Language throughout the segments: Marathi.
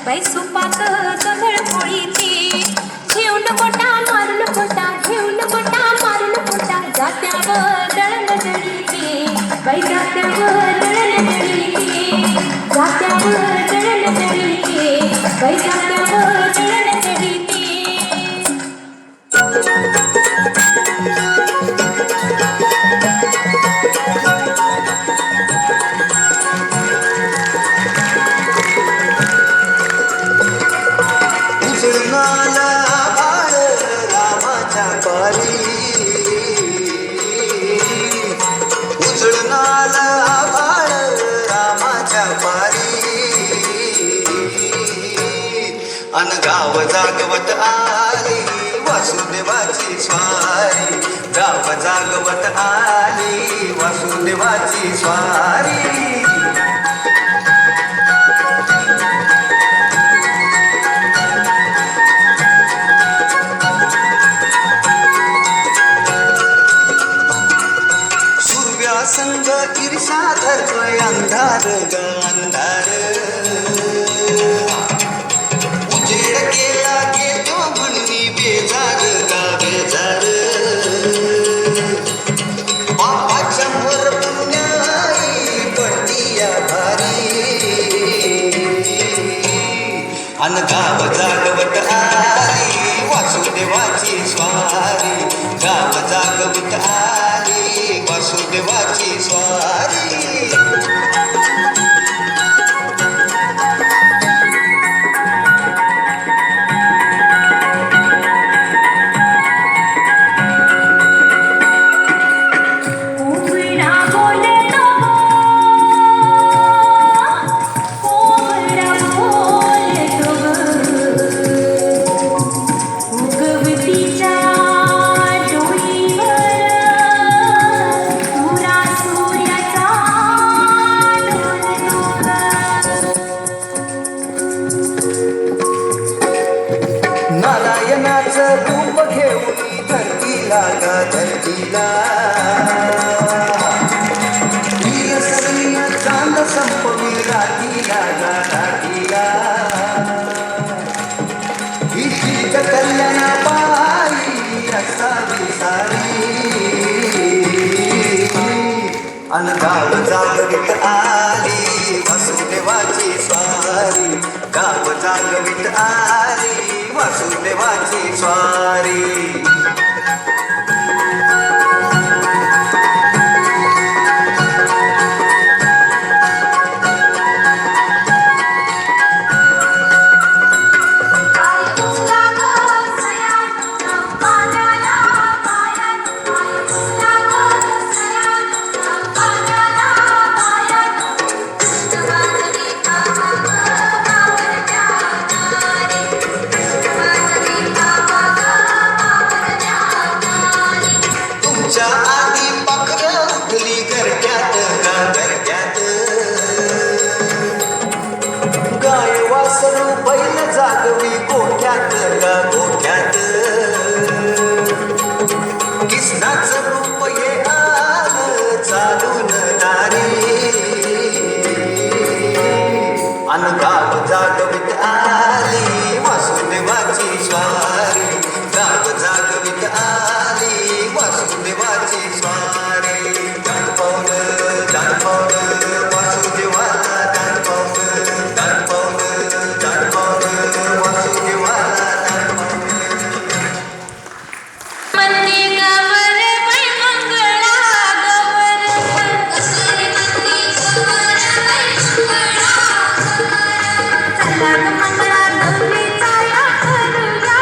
बाई सुपात जंगळ पोळीते ठेवून कोटा मारून कोटा ठेवून कोटा मारून कोटा जात्यावर दळण दळीते बाई जात्यावर दळण दळीते जात्यावर दळण दळीते बाई जात्यावर दळण दळीते उजळणाला आभाळ रामाच्या पारी उजळणाला आभाळ रामाच्या पारी अन गाव जागवत आली वासुदेवाची स्वारी गाव जागवत आली वासुदेवाची स्वारी संग ईर्षा धरतोय अंधार ग अंधार उजेड केला घेतो म्हणून बेजार गा बेजार बापाच्या मोर पुण्याई पडतीया भारी अन गाव जागवत आली वासुदेवाची स्वारी गाव जागवत आली वासुदेवाची स्वारी नारायणाचं रूप घेऊन धरतीला गा धरतीला चांद संपवी रातीला गा रातीला ही कल्याणा बाई असावी सारी अन गाव जागवित आली वासुदेवाची स्वारी गाव जागवित आली वासुदेवाची स्वारी आधी पाखरं उठली घरट्यात गा घरट्यात गाय वासरू बैल जागवी गोठ्यात गा गोठ्यात कृष्णाचं रूप हे आलं चालून दारी अन गाव जागवित आली वासुदेवाची स्वारी गाव जागवित आली वासुदेवाची स्वारी दान पावलं वासुदेवाला दान पावलं वासुदेवाला दान मंदी गावर बाई मंगळा गावर चला ग मंगळा गौरीचा या करूया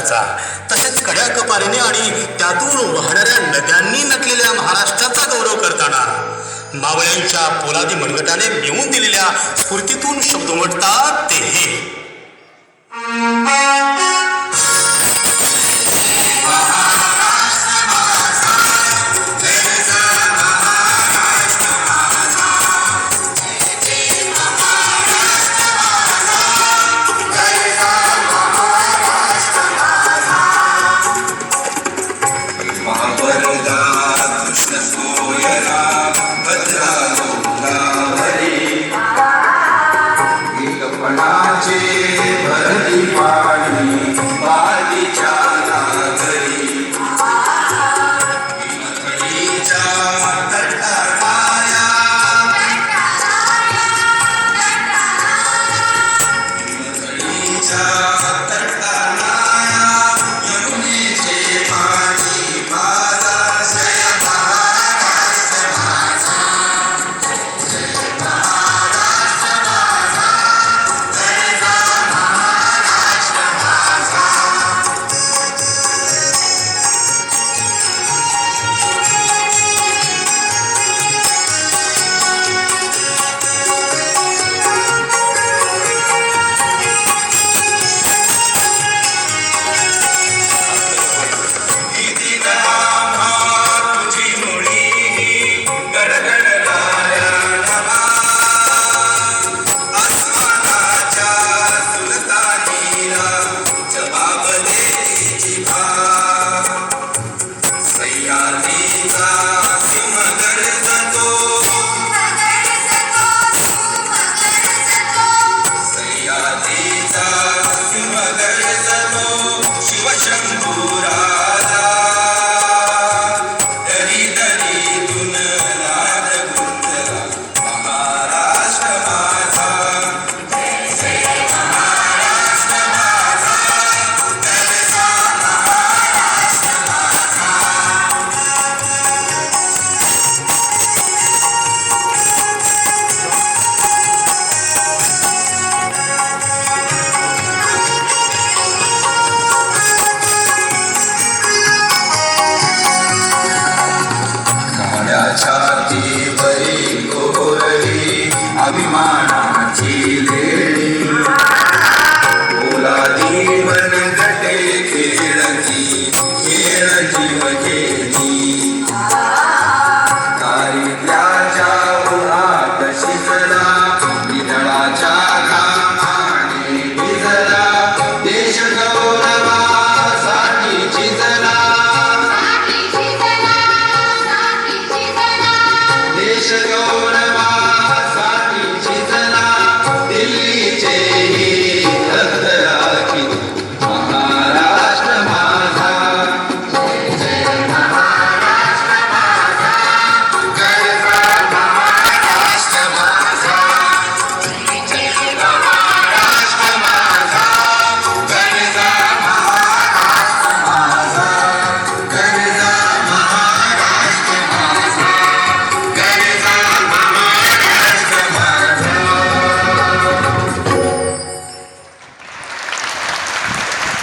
महाराष्ट्राचा, तसेच कड्या कपारीने आणि त्यातून वाहणाऱ्या नद्यांनी नटलेल्या महाराष्ट्राचा गौरव करताना मावळ्यांच्या पोलादी मनगटाने मिळवून दिलेल्या स्फूर्तीतून शब्द उमटतात ते हे. महावरदा कृष्ण सोयरा भद्रा लोका